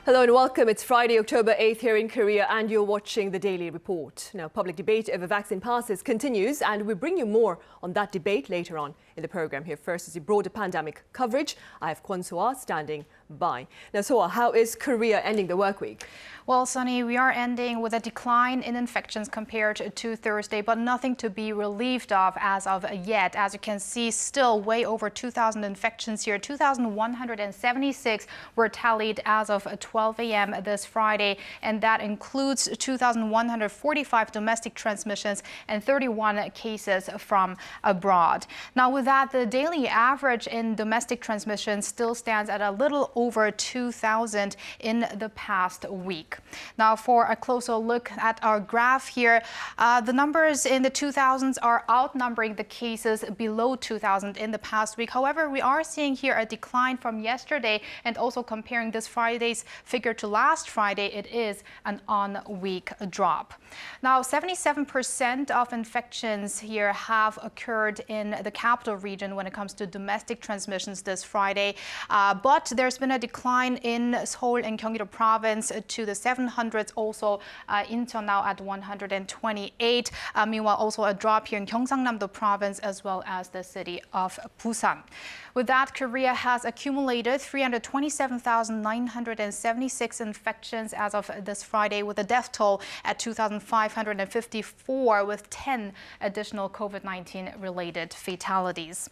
Hello and welcome. It's Friday, October 8th here in Korea and you're watching the Daily Report. Now, public debate over vaccine passes continues and we bring you more on that debate later on in the program. Here first is the broader pandemic coverage. I have Kwon So-ah standing by. Now, So-ah, how is Korea ending the work week? Well, Sunny, we are ending with a decline in infections compared to Thursday, but nothing to be relieved of as of yet. As you can see, still way over 2,000 infections here. 2,176 were tallied as of 12 a.m. this Friday, and that includes 2,145 domestic transmissions and 31 cases from abroad. Now, with that, the daily average in domestic transmission still stands at a little over 2,000 in the past week. Now, for a closer look at our graph here, the numbers in the 2,000s are outnumbering the cases below 2,000 in the past week. However, we are seeing here a decline from yesterday, and also comparing this Friday's figure to last Friday, it is an on-week drop. Now, 77% of infections here have occurred in the capital region when it comes to domestic transmissions this Friday, but there's been a decline in Seoul and Gyeonggi-do province to the 700s, also Incheon now at 128. Meanwhile, also a drop here in Gyeongsang-namdo province as well as the city of Busan. With that, Korea has accumulated 327,976 infections as of this Friday, with a death toll at 2,554, with 10 additional COVID-19 related fatalities.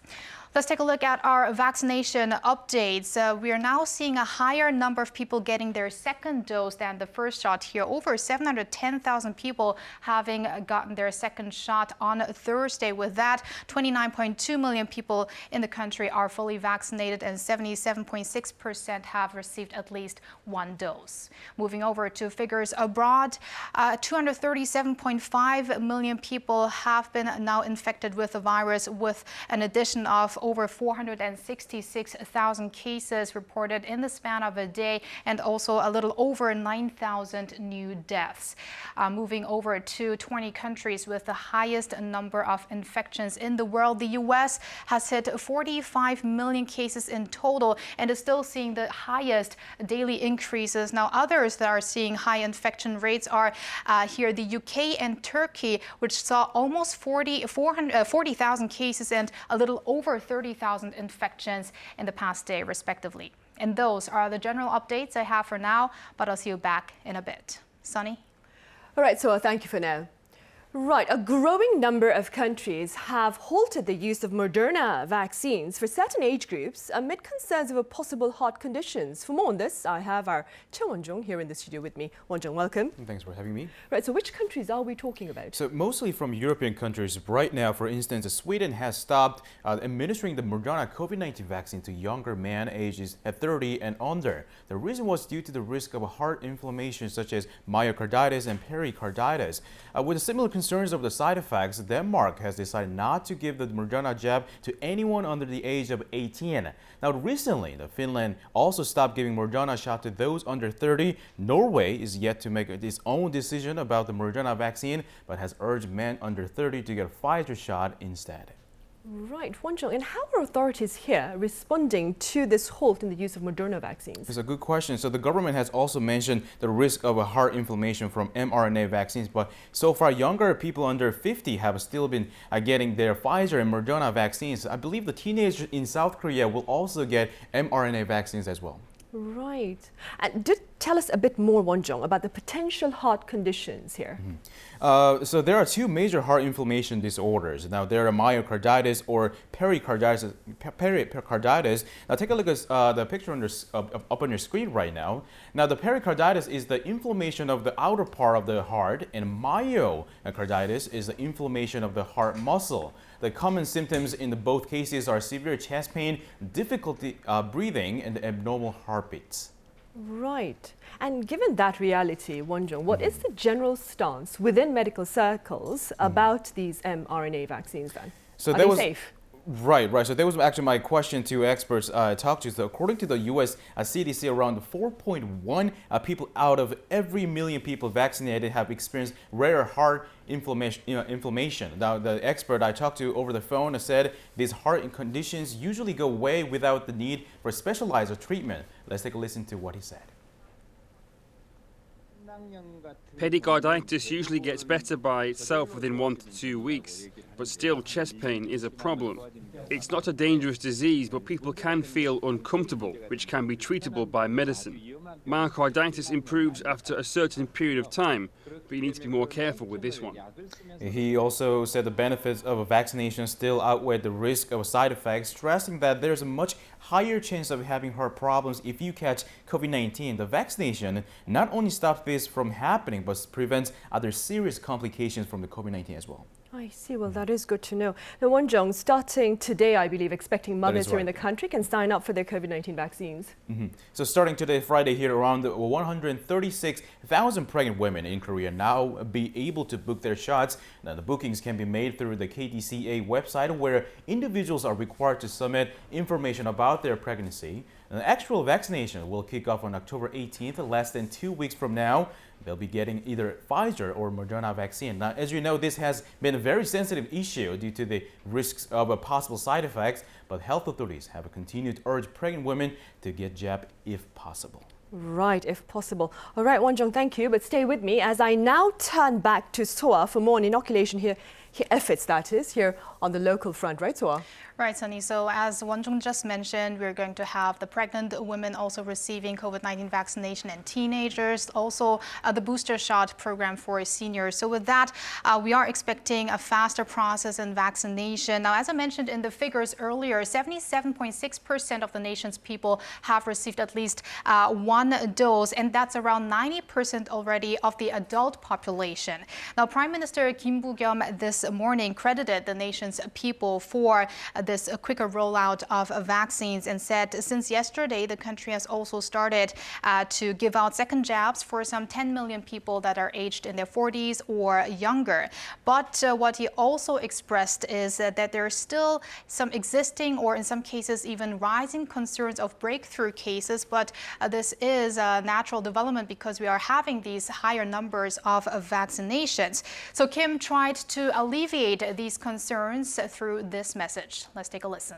Let's take a look at our vaccination updates. We are now seeing a higher number of people getting their second dose than the first shot here. Over 710,000 people having gotten their second shot on Thursday. With that, 29.2 million people in the country are fully vaccinated and 77.6% have received at least one dose. Moving over to figures abroad, 237.5 million people have been now infected with the virus, with an addition of over 466,000 cases reported in the span of a day, and also a little over 9,000 new deaths. Moving over to 20 countries with the highest number of infections in the world, the U.S. has hit 45 million cases in total and is still seeing the highest daily increases. Now, others that are seeing high infection rates are here the UK and Turkey, which saw almost 40,000 cases and a little over 30,000 infections in the past day, respectively. And those are the general updates I have for now, but I'll see you back in a bit. Sunny? All right, so thank you for now. Right, a growing number of countries have halted the use of Moderna vaccines for certain age groups amid concerns over possible heart conditions. For more on this, I have our Choi Won-jung here in the studio with me. Won-jung, welcome. Thanks for having me. Right, so which countries are we talking about? So mostly from European countries. Right now, for instance, Sweden has stopped administering the Moderna COVID-19 vaccine to younger men ages at 30 and under. The reason was due to the risk of heart inflammation such as myocarditis and pericarditis. With a similar concerns of the side effects, Denmark has decided not to give the Moderna jab to anyone under the age of 18. Now, recently, Finland also stopped giving Moderna shot to those under 30. Norway is yet to make its own decision about the Moderna vaccine, but has urged men under 30 to get a Pfizer shot instead. Right, Won-jung, and how are authorities here responding to this halt in the use of Moderna vaccines? It's a good question. So the government has also mentioned the risk of a heart inflammation from mRNA vaccines, but so far younger people under 50 have still been getting their Pfizer and Moderna vaccines. I believe the teenagers in South Korea will also get mRNA vaccines as well. Right. And tell us a bit more, Won-jung, about the potential heart conditions here. So there are two major heart inflammation disorders. Now, there are myocarditis or pericarditis. Now, take a look at the picture up on your screen right now. Now, the pericarditis is the inflammation of the outer part of the heart, and myocarditis is the inflammation of the heart muscle. The common symptoms in both cases are severe chest pain, difficulty breathing, and abnormal heartbeats. Right. And given that reality, Won-jung, what is the general stance within medical circles about these mRNA vaccines then? So are they safe? Right. So that was actually my question to experts I talked to. So according to the U.S. CDC, around 4.1 people out of every million people vaccinated have experienced rare heart inflammation. Now, the expert I talked to over the phone said these heart conditions usually go away without the need for specialized treatment. Let's take a listen to what he said. Pericarditis usually gets better by itself within 1 to 2 weeks, but still chest pain is a problem. It's not a dangerous disease, but people can feel uncomfortable, which can be treatable by medicine. Myocarditis improves after a certain period of time, but you need to be more careful with this one. He also said the benefits of a vaccination still outweigh the risk of side effects, stressing that there's a much higher chance of having heart problems if you catch COVID-19. The vaccination not only stops this from happening, but prevents other serious complications from the COVID-19 as well. I see. Well, that is good to know. Now, Won-jung, starting today, I believe, expecting mothers here in the country can sign up for their COVID-19 vaccines. So starting today, Friday, here around 136,000 pregnant women in Korea now be able to book their shots. Now, the bookings can be made through the KDCA website, where individuals are required to submit information about their pregnancy. The actual vaccination will kick off on October 18th, less than 2 weeks from now. They'll be getting either Pfizer or Moderna vaccine. Now, as you know, this has been a very sensitive issue due to the risks of possible side effects, but health authorities have continued to urge pregnant women to get jab if possible. Right, if possible. All right, Won-jung, thank you. But stay with me as I now turn back to Soa for more on inoculation efforts, that is, here on the local front. Right, Soa? Right, Sunny. So as Won-jung just mentioned, we're going to have the pregnant women also receiving COVID-19 vaccination and teenagers, also the booster shot program for seniors. So with that, we are expecting a faster process in vaccination. Now, as I mentioned in the figures earlier, 77.6% of the nation's people have received at least one dose, and that's around 90% already of the adult population. Now, Prime Minister Kim Boo-kyum this morning credited the nation's people for this quicker rollout of vaccines and said since yesterday, the country has also started to give out second jabs for some 10 million people that are aged in their 40s or younger. But what he also expressed is that there are still some existing or in some cases even rising concerns of breakthrough cases. But this is a natural development because we are having these higher numbers of vaccinations. So Kim tried to alleviate these concerns through this message. Let's take a listen.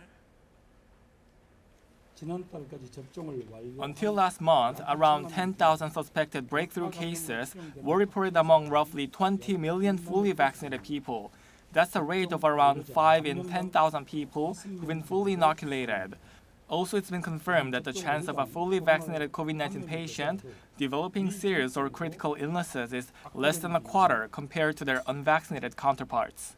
Until last month, around 10,000 suspected breakthrough cases were reported among roughly 20 million fully vaccinated people. That's a rate of around 5 in 10,000 people who've been fully inoculated. Also, it's been confirmed that the chance of a fully vaccinated COVID-19 patient developing serious or critical illnesses is less than a quarter compared to their unvaccinated counterparts.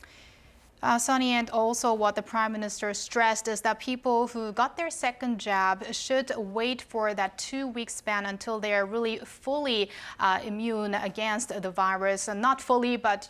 Sunny, and also what the Prime Minister stressed is that people who got their second jab should wait for that 2-week span until they are really fully immune against the virus. Not fully, but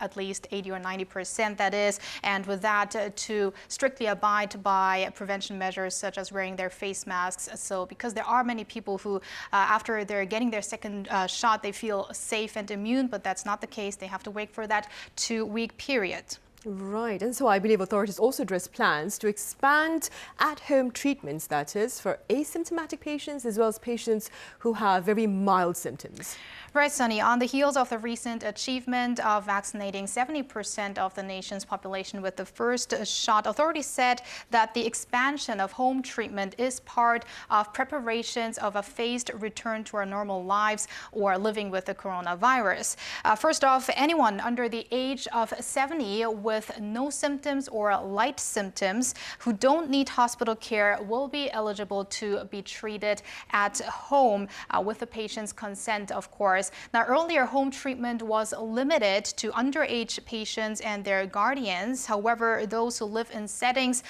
at least 80 or 90% that is. And with that, to strictly abide by prevention measures such as wearing their face masks. So because there are many people who, after they're getting their second shot, they feel safe and immune, but that's not the case. They have to wait for that 2-week period. Right, and so I believe authorities also addressed plans to expand at-home treatments, that is, for asymptomatic patients as well as patients who have very mild symptoms. Right, Sunny. On the heels of the recent achievement of vaccinating 70% of the nation's population with the first shot, authorities said that the expansion of home treatment is part of preparations of a phased return to our normal lives or living with the coronavirus. First off, anyone under the age of 70 with no symptoms or light symptoms who don't need hospital care will be eligible to be treated at home with the patient's consent, of course. Now, earlier, home treatment was limited to underage patients and their guardians. However, those who live in settings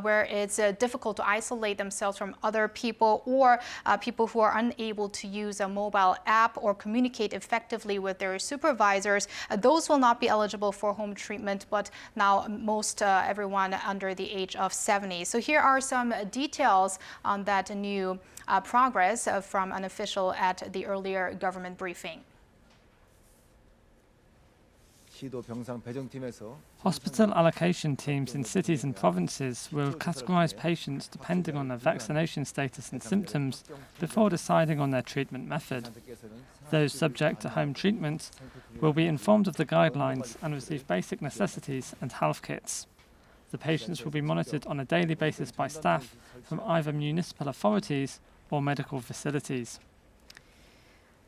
where it's difficult to isolate themselves from other people or people who are unable to use a mobile app or communicate effectively with their supervisors, those will not be eligible for home treatment, but now most everyone under the age of 70. So here are some details on that new progress from an official at the earlier government briefing. Hospital allocation teams in cities and provinces will categorize patients depending on their vaccination status and symptoms before deciding on their treatment method. Those subject to home treatment will be informed of the guidelines and receive basic necessities and health kits. The patients will be monitored on a daily basis by staff from either municipal authorities or medical facilities.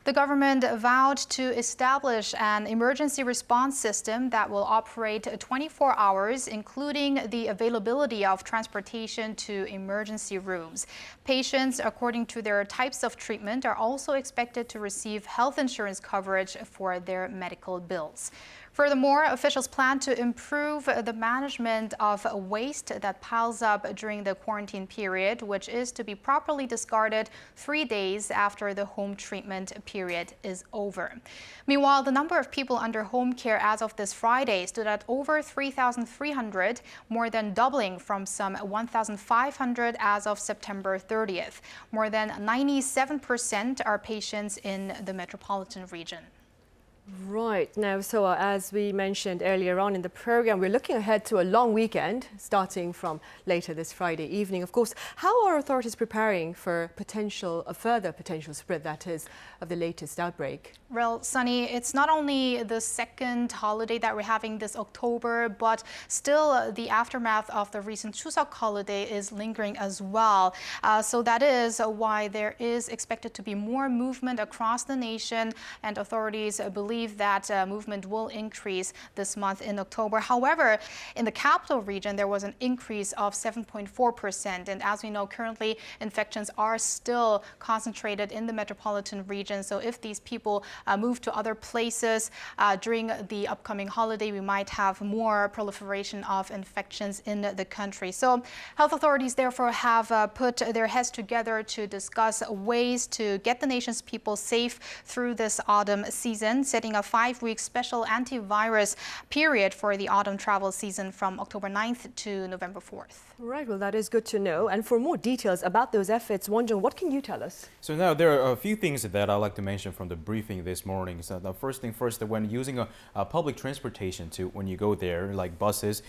The government vowed to establish an emergency response system that will operate 24 hours, including the availability of transportation to emergency rooms. Patients, according to their types of treatment, are also expected to receive health insurance coverage for their medical bills. Furthermore, officials plan to improve the management of waste that piles up during the quarantine period, which is to be properly discarded 3 days after the home treatment period is over. Meanwhile, the number of people under home care as of this Friday stood at over 3,300, more than doubling from some 1,500 as of September 30th. More than 97% are patients in the metropolitan region. Right. Now, so as we mentioned earlier on in the program, we're looking ahead to a long weekend starting from later this Friday evening. Of course, how are authorities preparing for a further potential spread, that is, of the latest outbreak? Well, Sunny, it's not only the second holiday that we're having this October, but still the aftermath of the recent Chuseok holiday is lingering as well. So that is why there is expected to be more movement across the nation, and authorities believe that movement will increase this month in October. However, in the capital region, there was an increase of 7.4%. And as we know, currently infections are still concentrated in the metropolitan region. So if these people move to other places during the upcoming holiday, we might have more proliferation of infections in the country. So health authorities therefore have put their heads together to discuss ways to get the nation's people safe through this autumn season, setting a 5-week special antivirus period for the autumn travel season from October 9th to November 4th. Right, well, that is good to know. And for more details about those efforts, Wonjung, what can you tell us? So now there are a few things that I'd like to mention from the briefing this morning. So the first thing first, that when using a public transportation when you go there, like buses,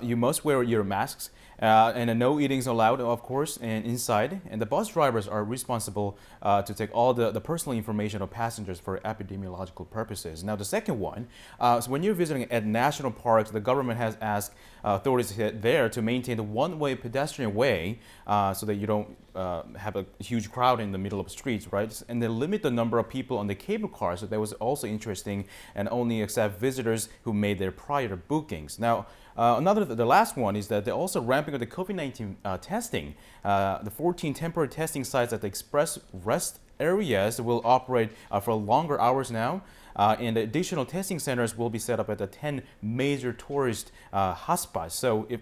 you must wear your masks. And no eatings allowed, of course, and inside. And the bus drivers are responsible to take all the personal information of passengers for epidemiological purposes. Now, the second one, so when you're visiting at national parks, the government has asked authorities there to maintain the one-way pedestrian way so that you don't have a huge crowd in the middle of the streets, right? And they limit the number of people on the cable car, so that was also interesting, and only accept visitors who made their prior bookings. Now, the last one is that they're also ramping up the COVID-19 testing. The 14 temporary testing sites at the express rest areas will operate for longer hours now. And the additional testing centers will be set up at the 10 major tourist hotspots. So if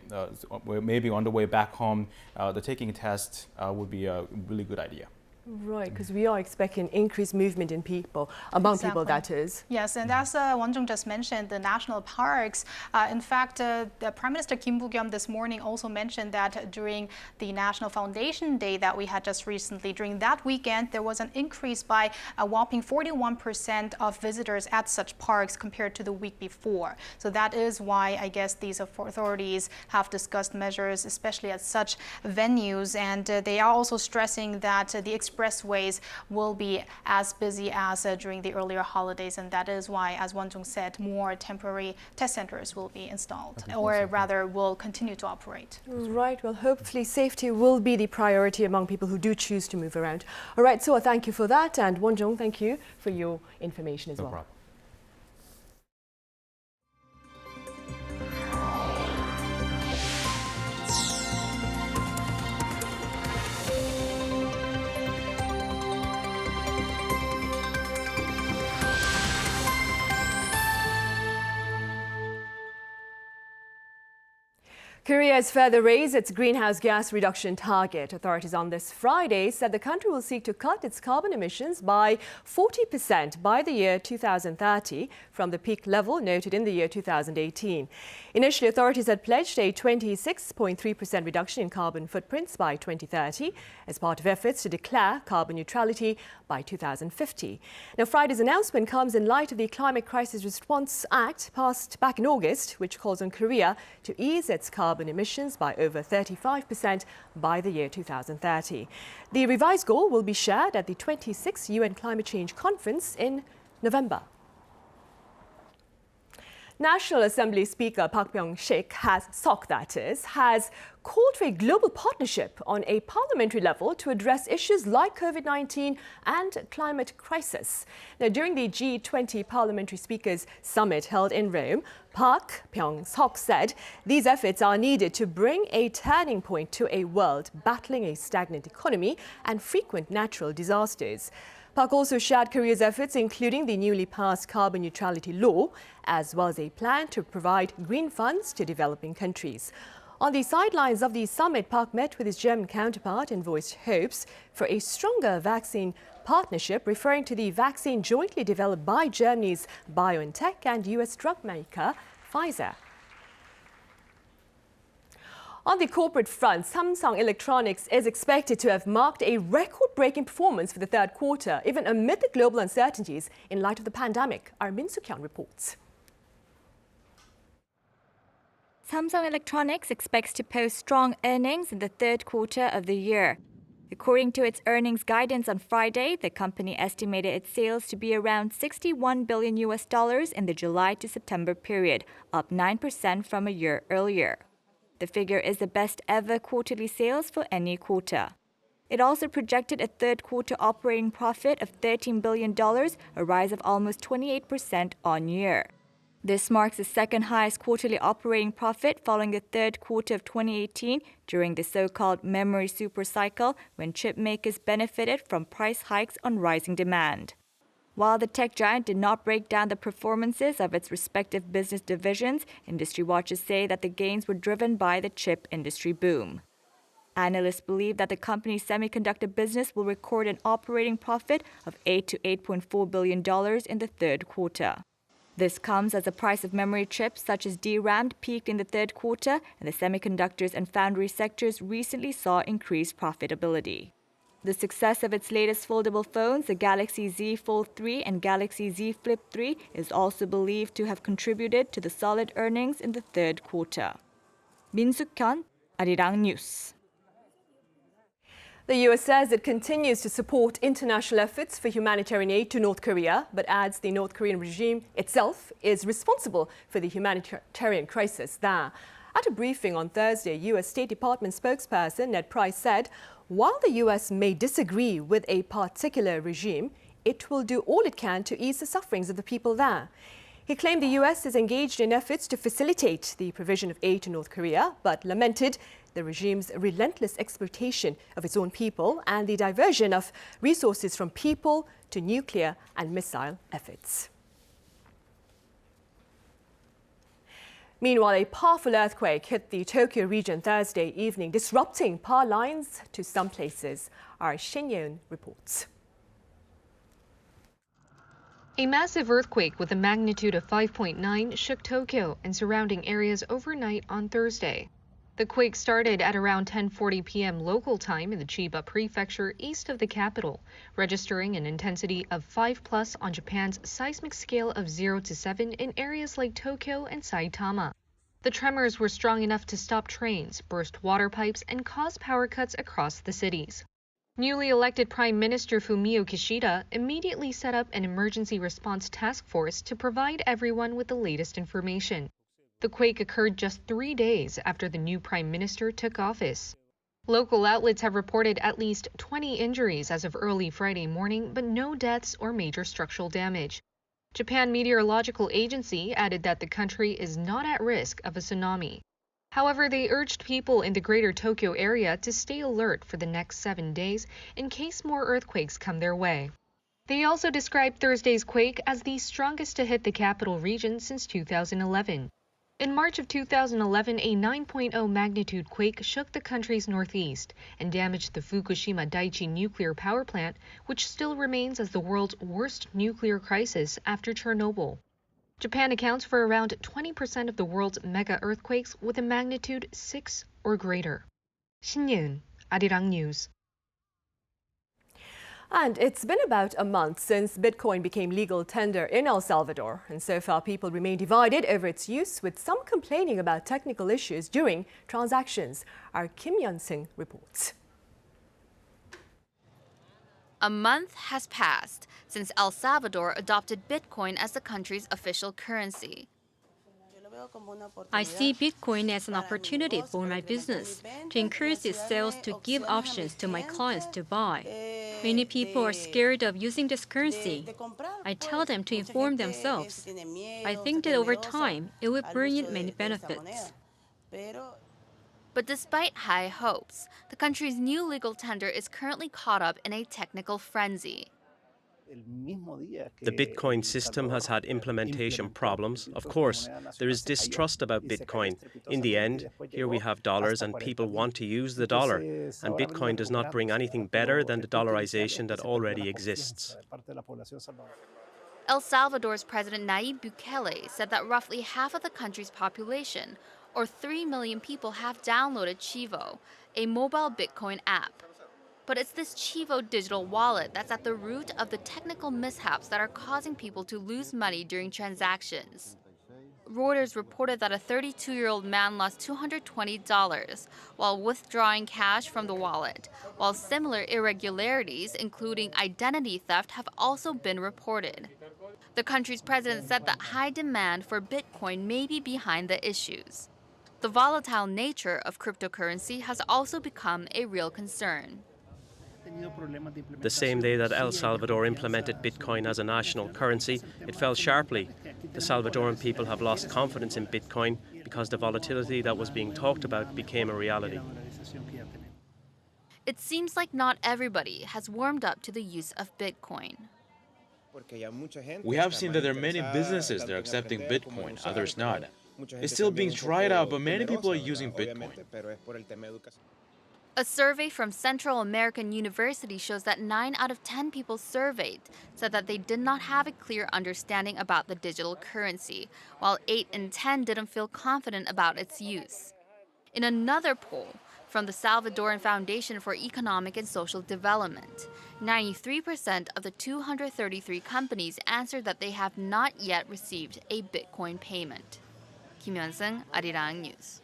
maybe on the way back home, the taking a test would be a really good idea. Right, because we are expecting increased movement in people, among people, that is. Yes, and as Wonjung just mentioned, the national parks, in fact, the Prime Minister Kim Boo-kyum this morning also mentioned that during the National Foundation Day that we had just recently, during that weekend, there was an increase by a whopping 41% of visitors at such parks compared to the week before. So that is why I guess these authorities have discussed measures, especially at such venues, and they are also stressing that the expressways will be as busy as during the earlier holidays, and that is why, as Wonjung said, more temporary test centers will be installed, or rather will continue to operate. Right, well, hopefully safety will be the priority among people who do choose to move around. All right, so thank you for that, and Wonjung, thank you for your information as well. No problem. Korea has further raised its greenhouse gas reduction target. Authorities on this Friday said the country will seek to cut its carbon emissions by 40% by the year 2030 from the peak level noted in the year 2018. Initially, authorities had pledged a 26.3% reduction in carbon footprints by 2030 as part of efforts to declare carbon neutrality by 2050. Now, Friday's announcement comes in light of the Climate Crisis Response Act passed back in August, which calls on Korea to ease its carbon emissions by over 35% by the year 2030. The revised goal will be shared at the 26th UN Climate Change Conference in November. National Assembly Speaker Park Byeong-seug has called for a global partnership on a parliamentary level to address issues like COVID-19 and climate crisis. Now, during the G20 Parliamentary Speakers Summit held in Rome, Park Byeong-seug said these efforts are needed to bring a turning point to a world battling a stagnant economy and frequent natural disasters. Park also shared Korea's efforts, including the newly passed carbon neutrality law, as well as a plan to provide green funds to developing countries. On the sidelines of the summit, Park met with his German counterpart and voiced hopes for a stronger vaccine partnership, referring to the vaccine jointly developed by Germany's BioNTech and US drug maker Pfizer. On the corporate front, Samsung Electronics is expected to have marked a record-breaking performance for the third quarter, even amid the global uncertainties in light of the pandemic. Our Min Soo-kyun reports. Samsung Electronics expects to post strong earnings in the third quarter of the year. According to its earnings guidance on Friday, the company estimated its sales to be around $61 billion in the July to September period, up 9% from a year earlier. The figure is the best ever quarterly sales for any quarter. It also projected a third quarter operating profit of $13 billion, a rise of almost 28% on year. This marks the second highest quarterly operating profit following the third quarter of 2018 during the so-called memory supercycle when chip makers benefited from price hikes on rising demand. While the tech giant did not break down the performances of its respective business divisions, industry watchers say that the gains were driven by the chip industry boom. Analysts believe that the company's semiconductor business will record an operating profit of $8 to $8.4 billion in the third quarter. This comes as the price of memory chips such as DRAM peaked in the third quarter, and the semiconductors and foundry sectors recently saw increased profitability. The success of its latest foldable phones, the Galaxy Z Fold 3 and Galaxy Z Flip 3, is also believed to have contributed to the solid earnings in the third quarter. Min Soo-kyun, Arirang News. The US says it continues to support international efforts for humanitarian aid to North Korea, but adds the North Korean regime itself is responsible for the humanitarian crisis there. At a briefing on Thursday, US State Department spokesperson Ned Price said, while the US may disagree with a particular regime, it will do all it can to ease the sufferings of the people there. He claimed the US is engaged in efforts to facilitate the provision of aid to North Korea, but lamented the regime's relentless exploitation of its own people and the diversion of resources from people to nuclear and missile efforts. Meanwhile, a powerful earthquake hit the Tokyo region Thursday evening, disrupting power lines to some places. Our Shin Yeon reports. A massive earthquake with a magnitude of 5.9 shook Tokyo and surrounding areas overnight on Thursday. The quake started at around 10:40 p.m. local time in the Chiba prefecture east of the capital, registering an intensity of 5+ on Japan's seismic scale of 0 to 7 in areas like Tokyo and Saitama. The tremors were strong enough to stop trains, burst water pipes, and cause power cuts across the cities. Newly elected Prime Minister Fumio Kishida immediately set up an emergency response task force to provide everyone with the latest information. The quake occurred just 3 days after the new prime minister took office. Local outlets have reported at least 20 injuries as of early Friday morning, but no deaths or major structural damage. Japan Meteorological Agency added that the country is not at risk of a tsunami. However, they urged people in the greater Tokyo area to stay alert for the next 7 days in case more earthquakes come their way. They also described Thursday's quake as the strongest to hit the capital region since 2011. In March of 2011, a 9.0 magnitude quake shook the country's northeast and damaged the Fukushima Daiichi nuclear power plant, which still remains as the world's worst nuclear crisis after Chernobyl. Japan accounts for around 20% of the world's mega earthquakes with a magnitude 6 or greater. Shin Yeon, Arirang News. And it's been about a month since Bitcoin became legal tender in El Salvador. And so far, people remain divided over its use, with some complaining about technical issues during transactions. Our Kim Yeon-seung reports. A month has passed since El Salvador adopted Bitcoin as the country's official currency. I see Bitcoin as an opportunity for my business to increase its sales to give options to my clients to buy. Many people are scared of using this currency. I tell them to inform themselves. I think that over time, it will bring in many benefits. But despite high hopes, the country's new legal tender is currently caught up in a technical frenzy. The Bitcoin system has had implementation problems. Of course, there is distrust about Bitcoin. In the end, here we have dollars and people want to use the dollar. And Bitcoin does not bring anything better than the dollarization that already exists. El Salvador's President Nayib Bukele said that roughly half of the country's population, or 3 million people, have downloaded Chivo, a mobile Bitcoin app. But it's this Chivo digital wallet that's at the root of the technical mishaps that are causing people to lose money during transactions. Reuters reported that a 32-year-old man lost $220 while withdrawing cash from the wallet, while similar irregularities, including identity theft, have also been reported. The country's president said that high demand for Bitcoin may be behind the issues. The volatile nature of cryptocurrency has also become a real concern. The same day that El Salvador implemented Bitcoin as a national currency, it fell sharply. The Salvadoran people have lost confidence in Bitcoin because the volatility that was being talked about became a reality. It seems like not everybody has warmed up to the use of Bitcoin. We have seen that there are many businesses that are accepting Bitcoin, others not. It's still being tried out, but many people are using Bitcoin. A survey from Central American University shows that 9 out of 10 people surveyed said that they did not have a clear understanding about the digital currency, while 8 in 10 didn't feel confident about its use. In another poll from the Salvadoran Foundation for Economic and Social Development, 93% of the 233 companies answered that they have not yet received a Bitcoin payment. Kim Hyun-seung, Arirang News.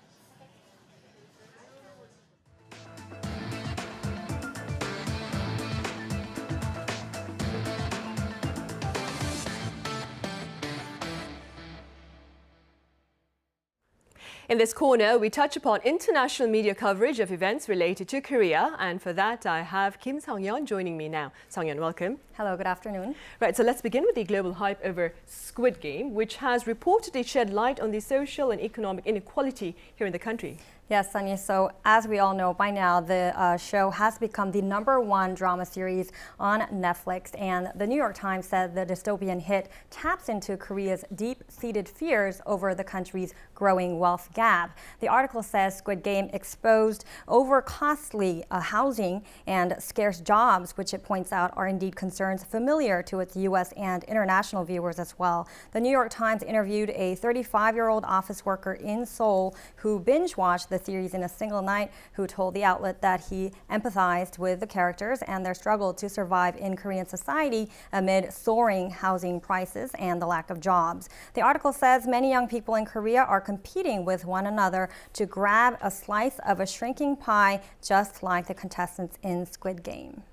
In this corner, we touch upon international media coverage of events related to Korea. And for that, I have Kim Sung-yeon joining me now. Sung-yeon, welcome. Hello, good afternoon. Right, so let's begin with the global hype over Squid Game, which has reportedly shed light on the social and economic inequality here in the country. Yes, Sonia. So as we all know by now, the show has become the #1 drama series on Netflix. And the New York Times said the dystopian hit taps into Korea's deep-seated fears over the country's growing wealth gap. The article says Squid Game exposed over-costly housing and scarce jobs, which it points out are indeed concerns familiar to its U.S. and international viewers as well. The New York Times interviewed a 35-year-old office worker in Seoul who binge-watched the series in a single night, who told the outlet that he empathized with the characters and their struggle to survive in Korean society amid soaring housing prices and the lack of jobs. The article says many young people in Korea are competing with one another to grab a slice of a shrinking pie, just like the contestants in Squid Game.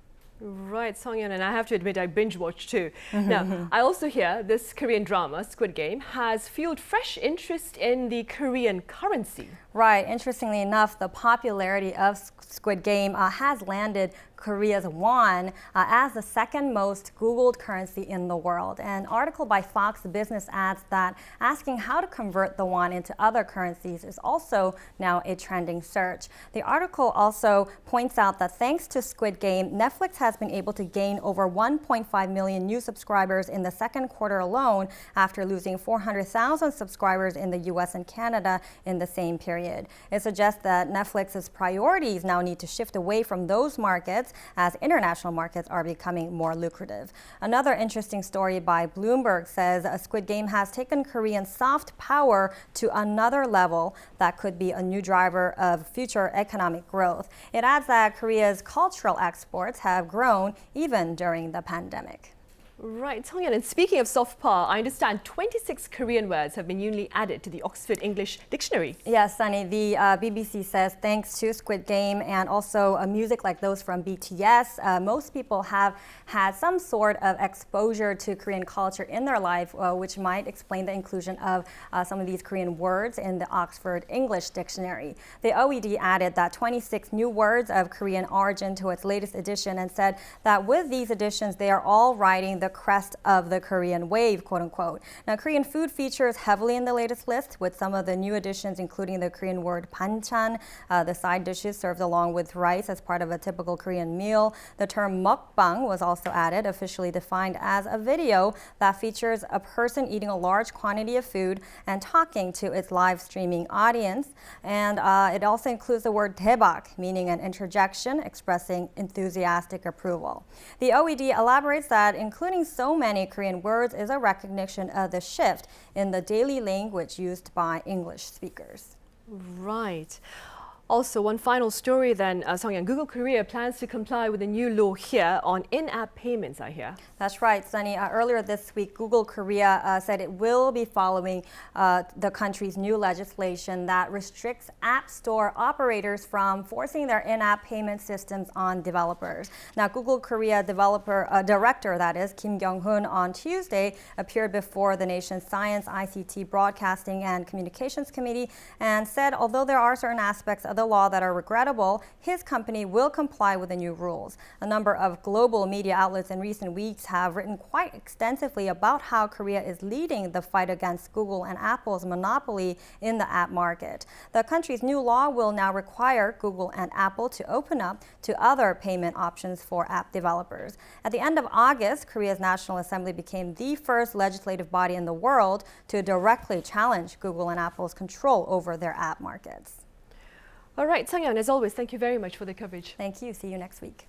Right, Sung-yeon, and I have to admit I binge-watched too. Now, I also hear this Korean drama, Squid Game, has fueled fresh interest in the Korean currency. Right. Interestingly enough, the popularity of Squid Game has landed Korea's won as the second most Googled currency in the world. An article by Fox Business adds that asking how to convert the won into other currencies is also now a trending search. The article also points out that thanks to Squid Game, Netflix has been able to gain over 1.5 million new subscribers in the second quarter alone, after losing 400,000 subscribers in the US and Canada in the same period. It suggests that Netflix's priorities now need to shift away from those markets as international markets are becoming more lucrative. Another interesting story by Bloomberg says a Squid Game has taken Korean soft power to another level that could be a new driver of future economic growth. It adds that Korea's cultural exports have grown even during the pandemic. Right, Song-yeon, and speaking of soft power, I understand 26 Korean words have been newly added to the Oxford English Dictionary. Yes, Sunny, the BBC says thanks to Squid Game and also music like those from BTS, most people have had some sort of exposure to Korean culture in their life, which might explain the inclusion of some of these Korean words in the Oxford English Dictionary. The OED added that 26 new words of Korean origin to its latest edition and said that with these additions, they are all riding the crest of the Korean wave, quote unquote. Now, Korean food features heavily in the latest list, with some of the new additions including the Korean word banchan, the side dishes served along with rice as part of a typical Korean meal. The term mukbang was also added, officially defined as a video that features a person eating a large quantity of food and talking to its live streaming audience. And it also includes the word daebak, meaning an interjection expressing enthusiastic approval. The OED elaborates that including so many Korean words is a recognition of the shift in the daily language used by English speakers. Right. Also, one final story then, Song-yeon. Google Korea plans to comply with a new law here on in-app payments, I hear. That's right, Sunny. Earlier this week, Google Korea said it will be following the country's new legislation that restricts app store operators from forcing their in-app payment systems on developers. Now, Google Korea director, that is, Kim Kyung-hoon, on Tuesday appeared before the nation's Science, ICT, Broadcasting, and Communications Committee and said although there are certain aspects of the law that are regrettable, his company will comply with the new rules. A number of global media outlets in recent weeks have written quite extensively about how Korea is leading the fight against Google and Apple's monopoly in the app market. The country's new law will now require Google and Apple to open up to other payment options for app developers. At the end of August, Korea's National Assembly became the first legislative body in the world to directly challenge Google and Apple's control over their app markets. All right, Song-yeon, as always, thank you very much for the coverage. Thank you. See you next week.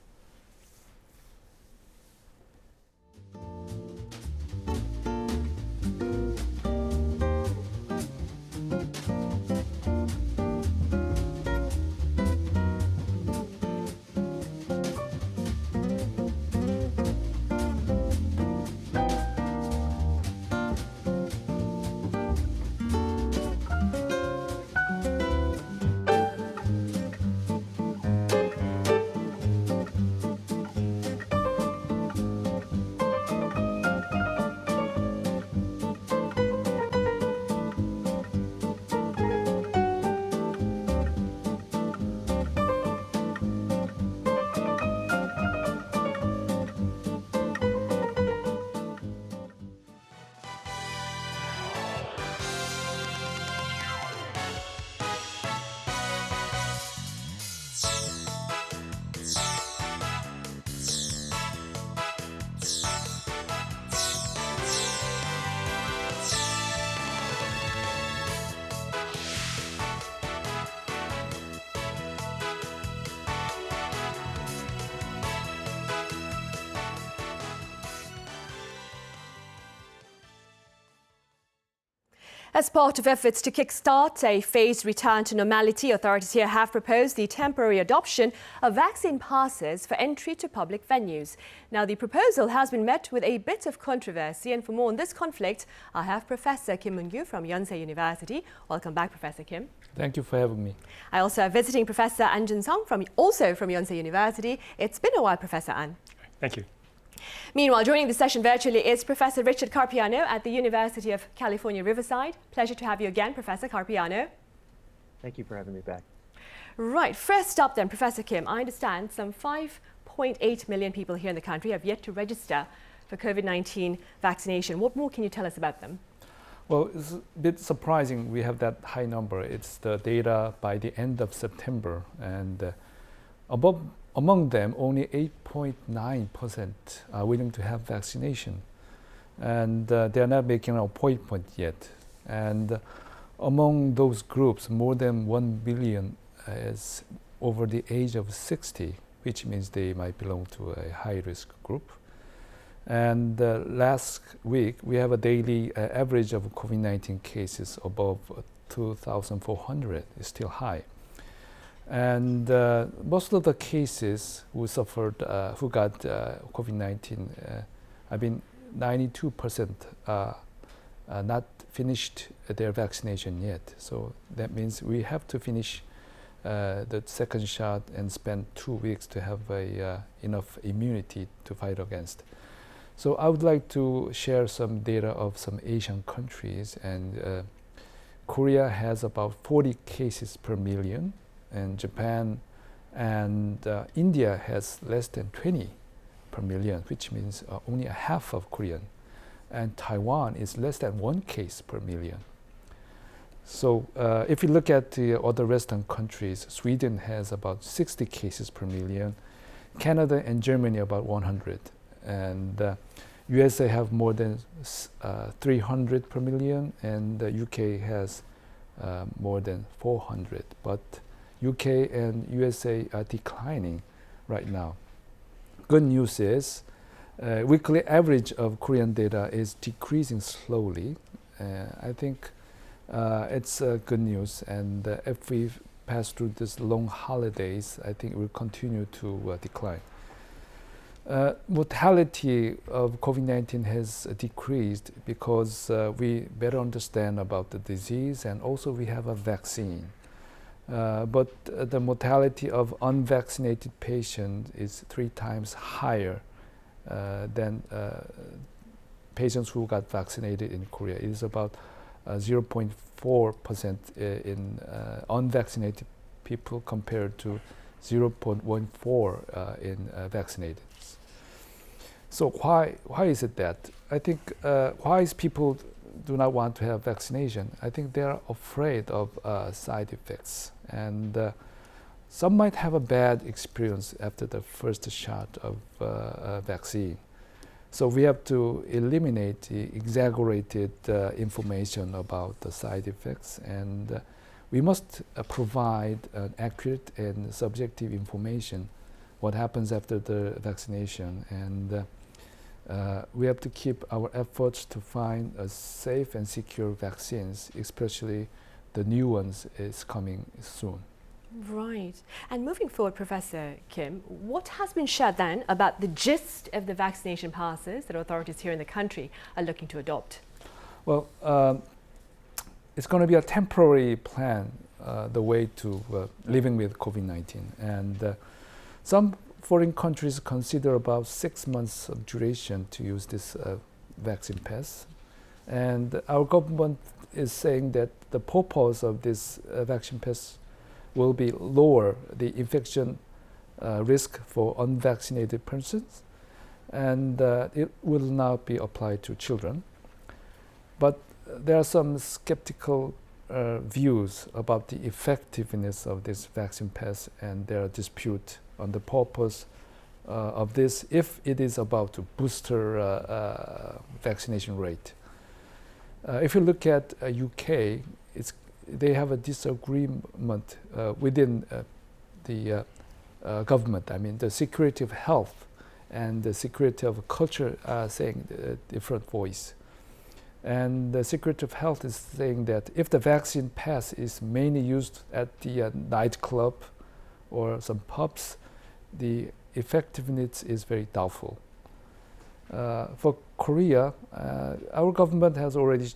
As part of efforts to kickstart a phased return to normality, authorities here have proposed the temporary adoption of vaccine passes for entry to public venues. Now, the proposal has been met with a bit of controversy, and for more on this conflict, I have Professor Kim Moon-gyu from Yonsei University. Welcome back, Professor Kim. Thank you for having me. I also have visiting Professor An Jun-sung from Yonsei University. It's been a while, Professor An. Thank you. Meanwhile, joining the session virtually is Professor Richard Carpiano at the University of California, Riverside. Pleasure to have you again, Professor Carpiano. Thank you for having me back. Right, first up then, Professor Kim, I understand some 5.8 million people here in the country have yet to register for COVID-19 vaccination. What more can you tell us about them? Well, it's a bit surprising we have that high number. It's the data by the end of September, and among them, only 8.9% are willing to have vaccination, and they are not making an appointment yet. And among those groups, more than 1 billion is over the age of 60, which means they might belong to a high-risk group. And last week, we have a daily average of COVID-19 cases above 2,400. It's still high. And most of the cases who got COVID-19 have been 92% not finished their vaccination yet. So that means we have to finish the second shot and spend 2 weeks to have enough immunity to fight against. So I would like to share some data of some Asian countries, and Korea has about 40 cases per million, and Japan and India has less than 20 per million, which means only a half of Korean. And Taiwan is less than 1 case per million. So if you look at the other Western countries, Sweden has about 60 cases per million, Canada and Germany about 100, and USA have more than 300 per million, and the UK has more than 400. But UK and USA are declining right now. Good news is weekly average of Korean data is decreasing slowly. I think it's good news, and if we pass through this long holidays, I think it will continue to decline. Mortality of COVID-19 has decreased because we better understand about the disease, and also we have a vaccine. But the mortality of unvaccinated patients is 3 times higher than patients who got vaccinated in Korea. It is about 0.4% in unvaccinated people compared to 0.14 in vaccinated. So why is it that? I think why is people do not want to have vaccination? I think they are afraid of side effects, and some might have a bad experience after the first shot of vaccine. So we have to eliminate the exaggerated information about the side effects, and we must provide accurate and subjective information what happens after the vaccination, and we have to keep our efforts to find safe and secure vaccines, especially the new ones is coming soon. Right. And moving forward, Professor Kim, what has been shared then about the gist of the vaccination passes that authorities here in the country are looking to adopt? Well, it's going to be a temporary plan, the way to living with COVID-19. And some foreign countries consider about 6 months of duration to use this vaccine pass. And our government is saying that the purpose of this vaccine pass will be lower the infection risk for unvaccinated persons, and it will not be applied to children. But there are some skeptical views about the effectiveness of this vaccine pass, and there are disputes on the purpose of this if it is about to booster vaccination rate. If you look at UK, they have a disagreement within the government. I mean, the Secretary of Health and the Secretary of Culture are saying a different voice. And the Secretary of Health is saying that if the vaccine pass is mainly used at the nightclub or some pubs, the effectiveness is very doubtful. For Korea, our government has already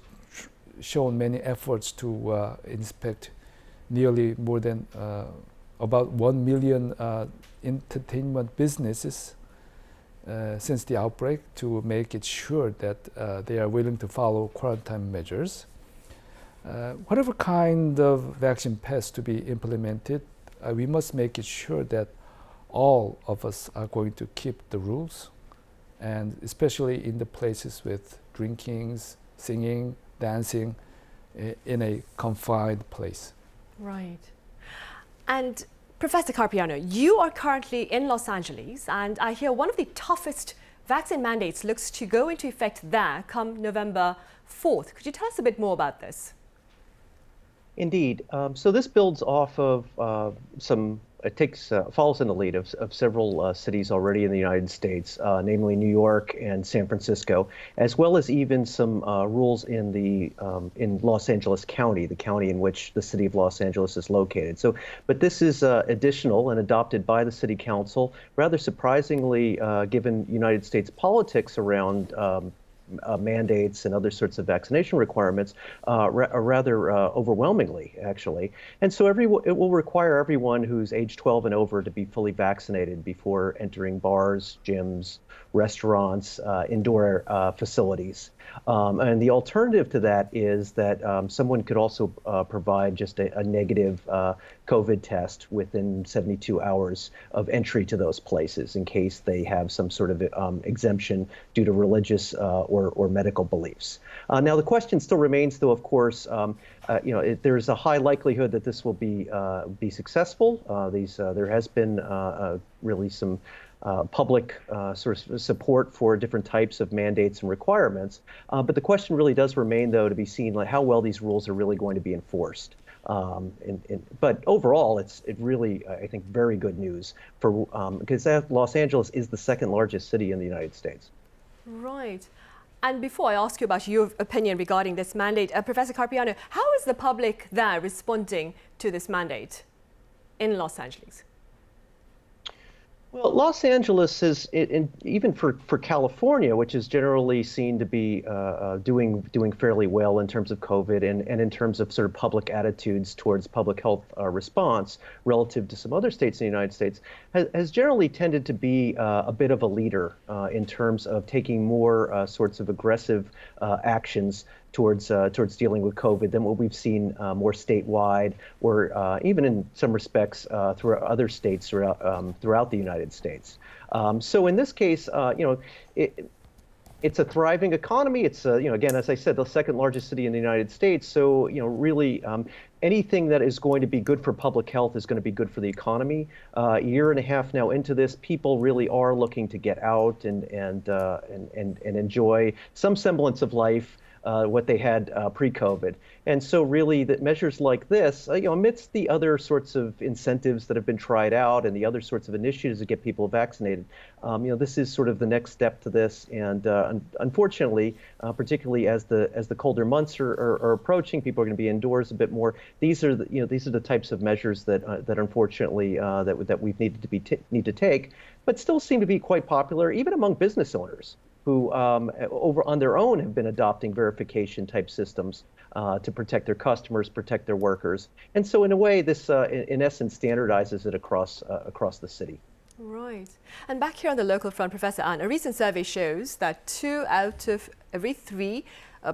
shown many efforts to inspect nearly more than about 1 million entertainment businesses since the outbreak to make it sure that they are willing to follow quarantine measures. Whatever kind of vaccine pass to be implemented, we must make it sure that all of us are going to keep the rules, and especially in the places with drinkings, singing, dancing in a confined place. Right. And Professor Carpiano, you are currently in Los Angeles, and I hear one of the toughest vaccine mandates looks to go into effect there come November 4th. Could you tell us a bit more about this? Indeed. So this builds off of follows in the lead of several cities already in the United States, namely New York and San Francisco, as well as even some rules in Los Angeles County, the county in which the city of Los Angeles is located. So, but this is additional and adopted by the City Council. Rather surprisingly, given United States politics around mandates and other sorts of vaccination requirements rather overwhelmingly, actually. And so it will require everyone who's age 12 and over to be fully vaccinated before entering bars, gyms, restaurants, indoor facilities. And the alternative to that is that someone could also provide just a negative COVID test within 72 hours of entry to those places in case they have some sort of exemption due to religious or medical beliefs. Now, the question still remains, though, of course, there's a high likelihood that this will be successful. There has been really some public sort of support for different types of mandates and requirements. But the question really does remain, though, to be seen like how well these rules are really going to be enforced. But overall, it really, I think, very good news for because Los Angeles is the second largest city in the United States. Right. And before I ask you about your opinion regarding this mandate, Professor Carpiano, how is the public there responding to this mandate in Los Angeles? Well, Los Angeles is, even for California, which is generally seen to be doing fairly well in terms of COVID and in terms of sort of public attitudes towards public health response relative to some other states in the United States, has generally tended to be a bit of a leader in terms of taking more sorts of aggressive actions towards dealing with COVID than what we've seen more statewide, or even in some respects through other states throughout the United States. So in this case, it's a thriving economy. It's again, as I said, the second largest city in the United States. So really, anything that is going to be good for public health is going to be good for the economy. A year and a half now into this, people really are looking to get out and enjoy some semblance of life. What they had pre-COVID. And so really that measures like this, amidst the other sorts of incentives that have been tried out and the other sorts of initiatives to get people vaccinated, this is sort of the next step to this. And unfortunately, particularly as the colder months are approaching, people are going to be indoors a bit more. These are the types of measures that unfortunately that we've need to take, but still seem to be quite popular even among business owners, who over on their own have been adopting verification type systems to protect their customers, protect their workers. And so in a way, this in essence standardizes it across the city. Right. And back here on the local front, Professor An, a recent survey shows that 2 out of every 3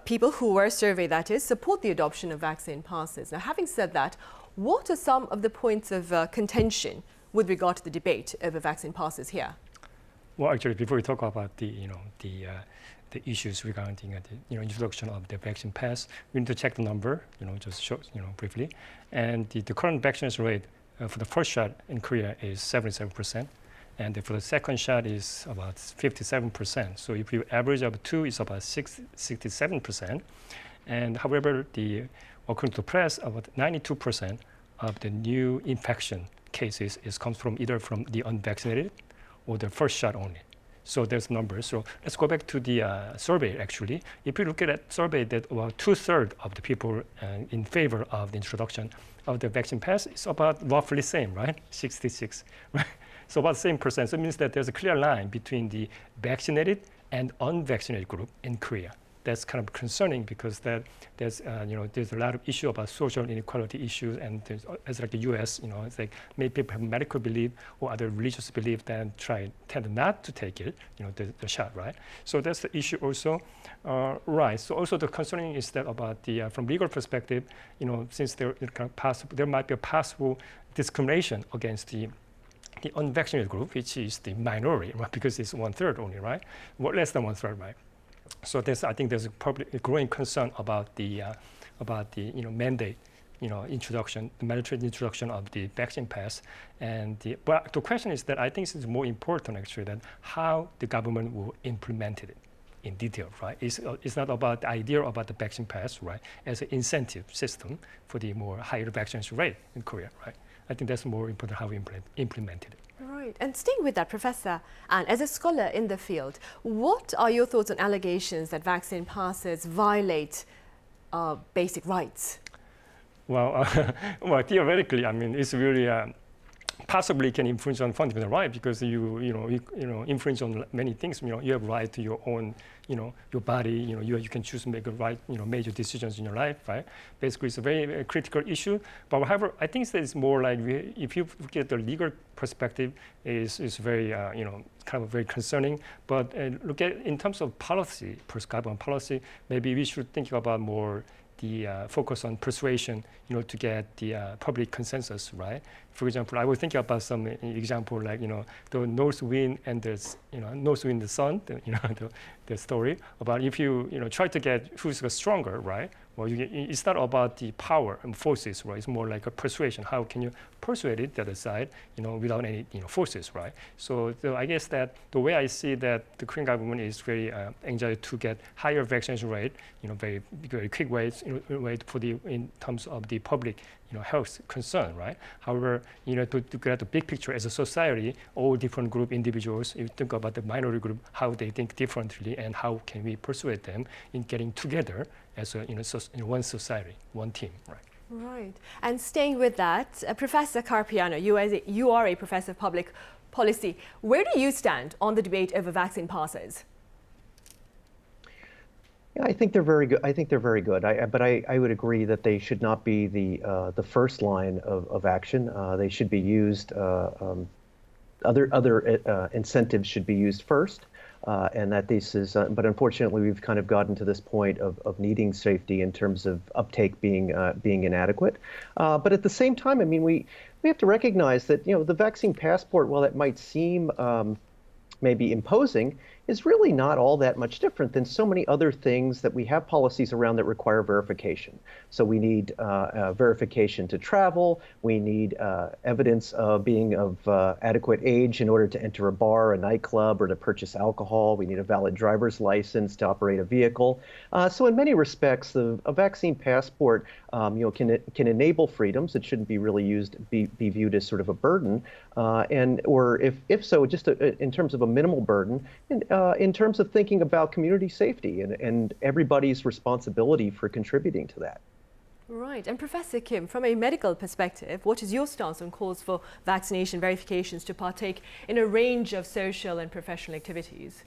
people who were surveyed, that is, support the adoption of vaccine passes. Now, having said that, what are some of the points of contention with regard to the debate over vaccine passes here? Well, actually, before we talk about the issues regarding the introduction of the vaccine pass, we need to check the number, just show briefly. And the current vaccination rate for the first shot in Korea is 77%, and for the second shot is about 57%. So if you average of 2, it's about 67%. And however, according to the press, about 92% of the new infection cases comes from either from the unvaccinated or the first shot only. So there's numbers. So let's go back to the survey, actually. If you look at that survey, that about 2/3 of the people in favor of the introduction of the vaccine pass is about roughly same, right? 66, right? So about the same percent. So it means that there's a clear line between the vaccinated and unvaccinated group in Korea. That's kind of concerning because there's a lot of issue about social inequality issues, and as like the U.S., it's like many people have medical belief or other religious belief that tend not to take it, the shot, right? So that's the issue also, right? So also the concerning is that about from legal perspective, since there might be a possible discrimination against the unvaccinated group, which is the minority, right? Because it's 1/3 only, right? Less than 1/3, right? So I think there's a growing concern about the mandate, introduction, the mandatory introduction of the vaccine pass, but the question is that I think it's more important actually than how the government will implement it in detail, right? It's not about the idea about the vaccine pass, right, as an incentive system for the more higher vaccination rate in Korea, right? I think that's more important how we implemented it. Right. And staying with that, Professor An, as a scholar in the field, what are your thoughts on allegations that vaccine passes violate basic rights? Well, theoretically, I mean, it's really possibly can infringe on fundamental right because you infringe on many things. You have right to your own, your body. You can choose to make a right, major decisions in your life, right? Basically, it's a very critical issue. But however, I think it's more like if you look at the legal perspective, is very kind of very concerning. But look at in terms of policy, prescribing policy, maybe we should think about more the focus on persuasion, to get the public consensus, right? For example, I was thinking about some example like, the north wind and the, north wind, the sun, the story about if you, try to get who's stronger, right? Well, it's not about the power and forces, right? It's more like a persuasion. How can you persuade it, the other side, without any, forces, right? So I guess that the way I see that the Korean government is very anxious to get higher vaccination rate, very quick ways, for in terms of the public, health concern, right? However, to get the big picture as a society, all different group individuals, you think about the minority group, how they think differently, and how can we persuade them in getting together as a, one society, one team, right? Right. And staying with that, Professor Carpiano, you are a professor of public policy. Where do you stand on the debate over vaccine passes? Yeah, I think they're very good. But I would agree that they should not be the first line of action. They should be used. Other incentives should be used first. And that this is, but unfortunately, we've kind of gotten to this point of needing safety in terms of uptake being inadequate. But at the same time, I mean, we have to recognize that the vaccine passport, while it might seem maybe imposing, is really not all that much different than so many other things that we have policies around that require verification. So we need verification to travel. We need evidence of being of adequate age in order to enter a bar, a nightclub, or to purchase alcohol. We need a valid driver's license to operate a vehicle. So in many respects, a vaccine passport can enable freedoms. It shouldn't be really be viewed as sort of a burden, or if so, just in terms of a minimal burden. In terms of thinking about community safety and everybody's responsibility for contributing to that. Right. And Professor Kim, from a medical perspective, what is your stance on calls for vaccination verifications to partake in a range of social and professional activities?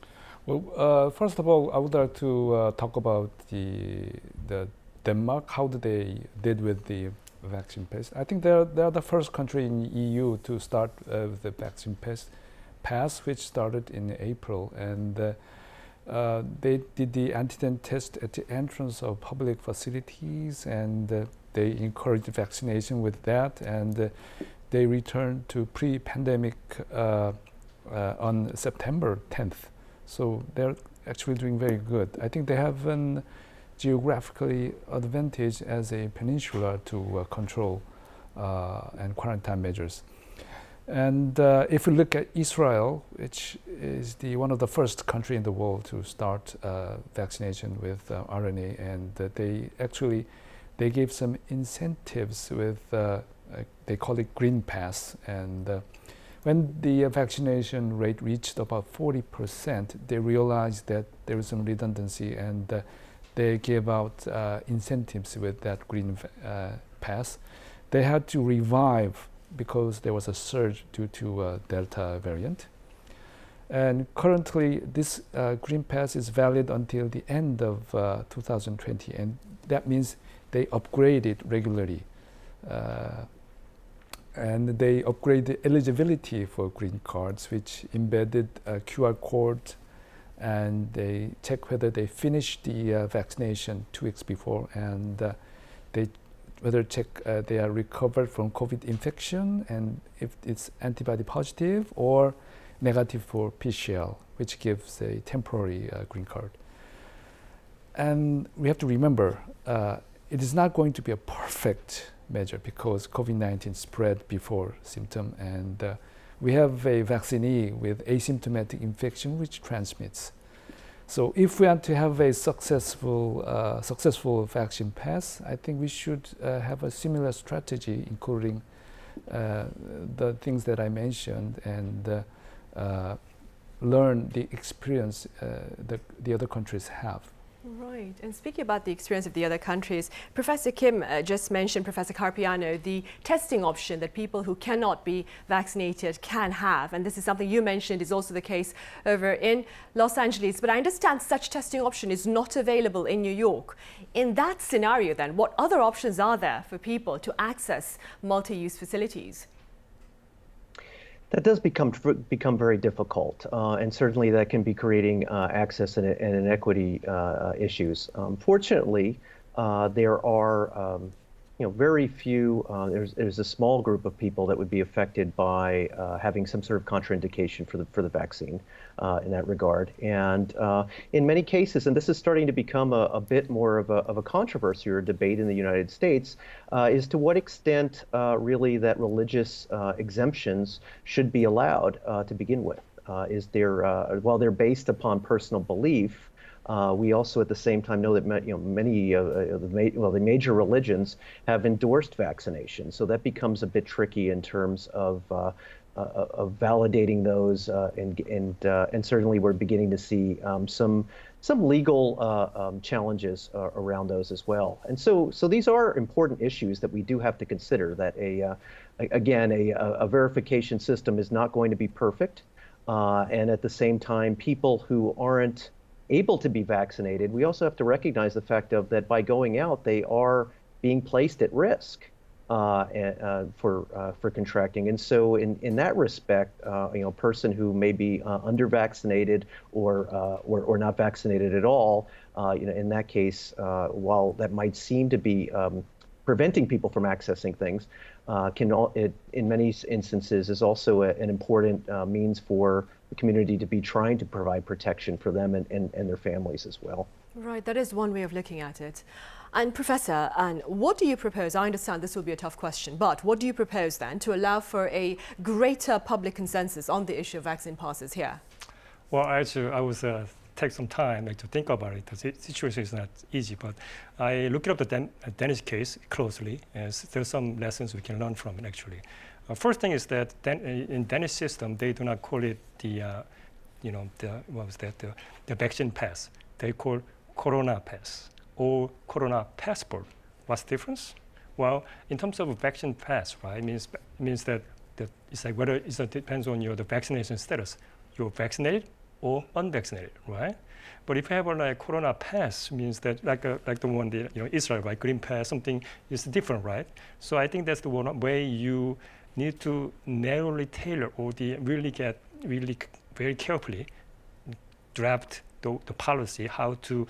Well, first of all, I would like to talk about the Denmark, how they did with the vaccine pass. I think they're the first country in EU to start with the vaccine pass, which started in April, and they did the antigen test at the entrance of public facilities, and they encouraged vaccination with that, and they returned to pre-pandemic on September 10th. So they're actually doing very good. I think they have an geographically advantage as a peninsula to control and quarantine measures. And if we look at Israel, which is one of the first country in the world to start vaccination with RNA, and they gave some incentives with they call it Green Pass, and when the vaccination rate reached about 40%, they realized that there was some redundancy, and they gave out incentives with that Green Pass. They had to revive because there was a surge due to Delta variant. And currently, this Green Pass is valid until the end of 2020, and that means they upgrade it regularly. And they upgrade the eligibility for green cards, which embedded a QR code, and they check whether they finished the vaccination 2 weeks before, and they are recovered from COVID infection, and if it's antibody positive or negative for PCR, which gives a temporary green card. And we have to remember, it is not going to be a perfect measure because COVID-19 spread before symptom, and we have a vaccinee with asymptomatic infection which transmits. So if we want to have a successful vaccine pass, I think we should have a similar strategy, including the things that I mentioned, and learn the experience that the other countries have. Right. And speaking about the experience of the other countries, Professor Kim just mentioned, Professor Carpiano, the testing option that people who cannot be vaccinated can have. And this is something you mentioned is also the case over in Los Angeles. But I understand such testing option is not available in New York. In that scenario, then, what other options are there for people to access multi-use facilities? That does become very difficult, and certainly that can be creating access and inequity issues. Fortunately, there are very few. There's a small group of people that would be affected by having some sort of contraindication for the vaccine in that regard. And in many cases, and this is starting to become a bit more of a controversy or a debate in the United States, is to what extent really that religious exemptions should be allowed to begin with. While they're based upon personal belief, we also at the same time know that many of the major religions have endorsed vaccination, so that becomes a bit tricky in terms of validating those, and certainly we're beginning to see some legal challenges around those as well. And so these are important issues that we do have to consider. That a verification system is not going to be perfect, and at the same time, people who aren't able to be vaccinated, we also have to recognize the fact that by going out, they are being placed at risk for contracting. And so in that respect, a person who may be under vaccinated or not vaccinated at all, in that case, while that might seem to be preventing people from accessing things, in many instances is also an important means for the community to be trying to provide protection for them and their families as well. Right, that is one way of looking at it. And Professor, what do you propose? I understand this will be a tough question, but what do you propose then to allow for a greater public consensus on the issue of vaccine passes here? Well, actually, I was take some time to think about it. The situation is not easy, but I looked up the Danish case closely, as there's some lessons we can learn from it actually. First thing is that in Danish system, they do not call it the vaccine pass. They call Corona pass or Corona passport. What's the difference? Well, in terms of a vaccine pass, right, it means that it's like whether it depends on the vaccination status. You're vaccinated or unvaccinated, right? But if you have a Corona pass, means that like the one Israel, right, green pass, something is different, right? So I think that's the one way you need to narrowly tailor or really very carefully draft the policy, how to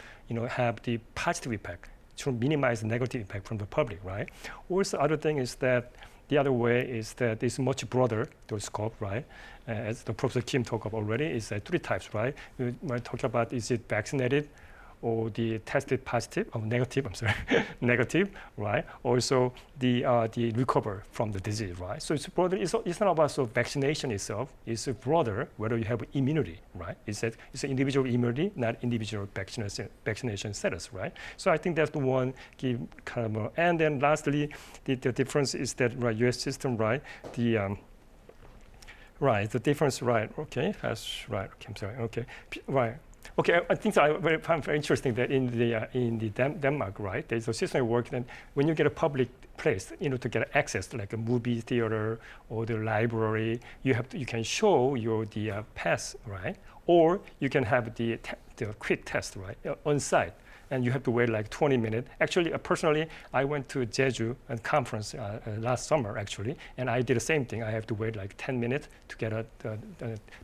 have the positive impact to minimize the negative impact from the public, right? Also, other thing is that the other way is that it's much broader, the scope, right? As the Professor Kim talked about already, it's 3 types, right? We might talk about is it vaccinated or the tested positive, or negative, I'm sorry, negative, right? Also the recover from the disease, right? So it's broader, it's not about vaccination itself, it's broader whether you have immunity, right? It's an individual immunity, not individual vaccination status, right? So I think that's the one kind of, and then lastly, the difference is that, right, US system, right? Right, the difference, right, okay, that's right, okay, I'm sorry, okay, right. Okay, I think I find very interesting that in the Denmark, right, there's a system that works that when you get a public place, to get access to like a movie theater or the library, you can show the pass, right, or you can have the quick test, right, on site. And you have to wait like 20 minutes. Actually, personally, I went to Jeju conference last summer, actually, and I did the same thing. I have to wait like 10 minutes to get a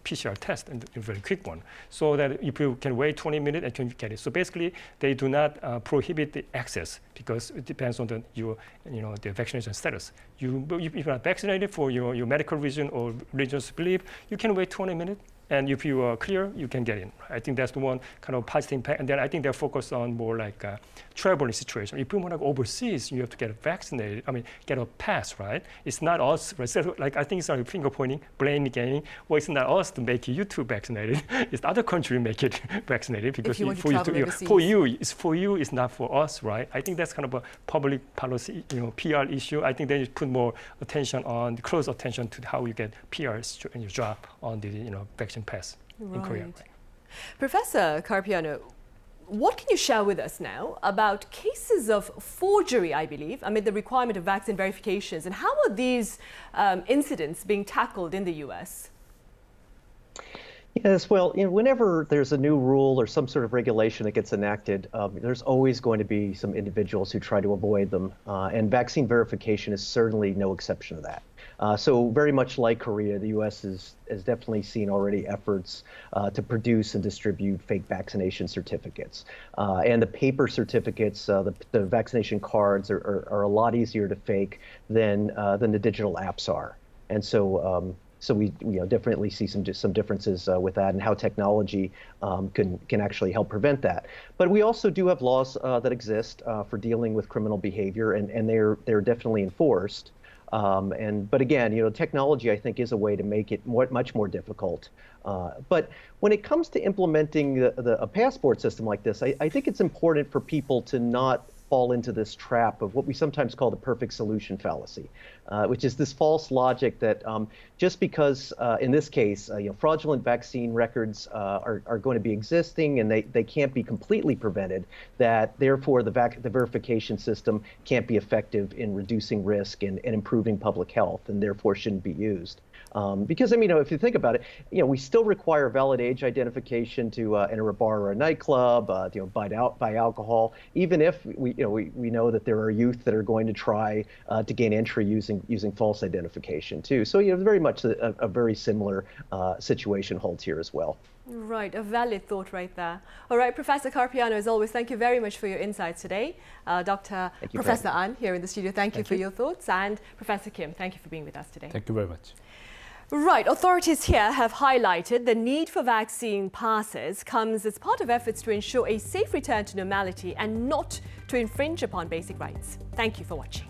PCR test, and a very quick one. So that if you can wait 20 minutes, and can get it. So basically, they do not prohibit the access because it depends on the vaccination status. If you're not vaccinated for your medical reason or religious belief, you can wait 20 minutes. And if you are clear, you can get in. I think that's the one kind of positive impact. And then I think they're focused on more like a traveling situation. If you want to go overseas, you have to get vaccinated. Get a pass, right? It's not us. Right? So, like I think it's like finger pointing, blame game. Well, it's not us to make you too vaccinated. It's the other country make it vaccinated because for you, it's not for us, right? I think that's kind of a public policy, PR issue. I think they put more close attention to how you get PR in your job on the vaccine pass in Korea. Right. Professor Carpiano, what can you share with us now about cases of forgery, I believe, amid the requirement of vaccine verifications? And how are these incidents being tackled in the US? Yes, well, whenever there's a new rule or some sort of regulation that gets enacted, there's always going to be some individuals who try to avoid them. And vaccine verification is certainly no exception to that. So very much like Korea, the U.S. has definitely seen already efforts to produce and distribute fake vaccination certificates. And the paper certificates, the vaccination cards are a lot easier to fake than the digital apps are. And so so we definitely see some differences with that and how technology can actually help prevent that. But we also do have laws that exist for dealing with criminal behavior, and they're definitely enforced. But again, technology, I think, is a way to make it much more difficult. But when it comes to implementing a passport system like this, I think it's important for people to not fall into this trap of what we sometimes call the perfect solution fallacy, which is this false logic that just because, in this case, fraudulent vaccine records are going to be existing and they can't be completely prevented, that therefore the verification system can't be effective in reducing risk and improving public health, and therefore shouldn't be used. Because, if you think about it, we still require valid age identification to enter a bar or a nightclub, buy alcohol, even if we know that there are youth that are going to try to gain entry using false identification too. So, very much a very similar situation holds here as well. Right, a valid thought right there. All right, Professor Carpiano, as always, thank you very much for your insights today. Dr. Professor An here in the studio, thank you for your thoughts. And Professor Kim, thank you for being with us today. Thank you very much. Right, authorities here have highlighted the need for vaccine passes comes as part of efforts to ensure a safe return to normality and not to infringe upon basic rights. Thank you for watching.